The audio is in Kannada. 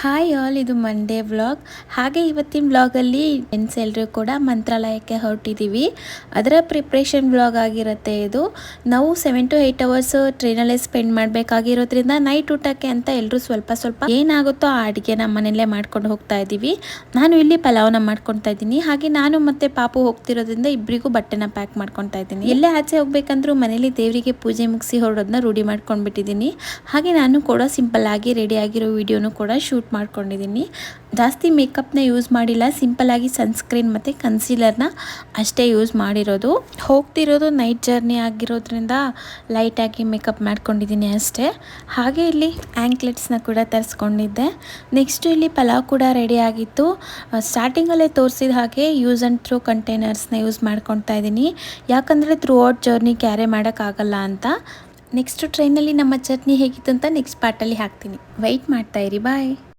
ಹಾಯ್ ಆಲ್, ಇದು ಮಂಡೇ ವ್ಲಾಗ್. ಹಾಗೆ ಇವತ್ತಿನ ವ್ಲಾಗಲ್ಲಿ ಫ್ರೆಂಡ್ಸ್ ಎಲ್ಲರೂ ಕೂಡ ಮಂತ್ರಾಲಯಕ್ಕೆ ಹೊರಟಿದ್ದೀವಿ. ಅದರ ಪ್ರಿಪ್ರೇಷನ್ ವ್ಲಾಗ್ ಆಗಿರುತ್ತೆ ಇದು. ನಾವು 7 to 8 ಅವರ್ಸ್ ಟ್ರೈನಲ್ಲೇ ಸ್ಪೆಂಡ್ ಮಾಡಬೇಕಾಗಿರೋದ್ರಿಂದ ನೈಟ್ ಊಟಕ್ಕೆ ಅಂತ ಎಲ್ಲರೂ ಸ್ವಲ್ಪ ಏನಾಗುತ್ತೋ ಆ ಅಡುಗೆ ನಮ್ಮ ಮನೆಯಲ್ಲೇ ಮಾಡ್ಕೊಂಡು ಹೋಗ್ತಾ ಇದ್ದೀವಿ. ನಾನು ಇಲ್ಲಿ ಪಲಾವ್ನ ಮಾಡ್ಕೊತಾ ಇದ್ದೀನಿ. ಹಾಗೆ ನಾನು ಮತ್ತೆ ಪಾಪು ಹೋಗ್ತಿರೋದ್ರಿಂದ ಇಬ್ಬರಿಗೂ ಬಟ್ಟೆನ ಪ್ಯಾಕ್ ಮಾಡ್ಕೊತಾ ಇದ್ದೀನಿ. ಎಲ್ಲೇ ಆಚೆ ಹೋಗ್ಬೇಕಂದ್ರೂ ಮನೇಲಿ ದೇವರಿಗೆ ಪೂಜೆ ಮುಗಿಸಿ ಹೊರಡೋದನ್ನ ರೂಢಿ ಮಾಡ್ಕೊಂಡ್ಬಿಟ್ಟಿದ್ದೀನಿ. ಹಾಗೆ ನಾನು ಕೂಡ ಸಿಂಪಲ್ ಆಗಿ ರೆಡಿ ಆಗಿರೋ ವಿಡಿಯೋನು ಕೂಡ ಶೂಟ್ ಮಾಡ್ಕೊಂಡಿದ್ದೀನಿ. ಜಾಸ್ತಿ ಮೇಕಪ್ನ ಯೂಸ್ ಮಾಡಿಲ್ಲ, ಸಿಂಪಲ್ ಆಗಿ ಸನ್ಸ್ಕ್ರೀನ್ ಮತ್ತು ಕನ್ಸೀಲರ್ನ ಅಷ್ಟೇ ಯೂಸ್ ಮಾಡಿರೋದು. ಹೋಗ್ತಿರೋದು ನೈಟ್ ಜರ್ನಿ ಆಗಿರೋದ್ರಿಂದ ಲೈಟಾಗಿ ಮೇಕಪ್ ಮಾಡ್ಕೊಂಡಿದ್ದೀನಿ ಅಷ್ಟೇ. ಹಾಗೆ ಇಲ್ಲಿ ಆ್ಯಂಕ್ಲೆಟ್ಸ್ನ ಕೂಡ ತರಿಸ್ಕೊಂಡಿದ್ದೆ. ನೆಕ್ಸ್ಟು ಇಲ್ಲಿ ಪಲಾವ್ ಕೂಡ ರೆಡಿ ಆಗಿತ್ತು. ಸ್ಟಾರ್ಟಿಂಗಲ್ಲೇ ತೋರಿಸಿದ ಹಾಗೆ ಯೂಸ್ ಆ್ಯಂಡ್ ಥ್ರೋ ಕಂಟೈನರ್ಸ್ನ ಯೂಸ್ ಮಾಡ್ಕೊತಾ ಇದ್ದೀನಿ, ಯಾಕಂದರೆ ಥ್ರೂ ಔಟ್ ಜರ್ನಿ ಕ್ಯಾರಿ ಮಾಡೋಕ್ಕಾಗಲ್ಲ ಅಂತ. ನೆಕ್ಸ್ಟ್ ಟ್ರೈನಲ್ಲಿ ನಮ್ಮ ಚಟ್ನಿ ಹೇಗಿತ್ತು ಅಂತ ನೆಕ್ಸ್ಟ್ ಪಾರ್ಟಲ್ಲಿ ಹಾಕ್ತೀನಿ. ವೆಯ್ಟ್ ಮಾಡ್ತಾ ಇರಿ. ಬಾಯ್.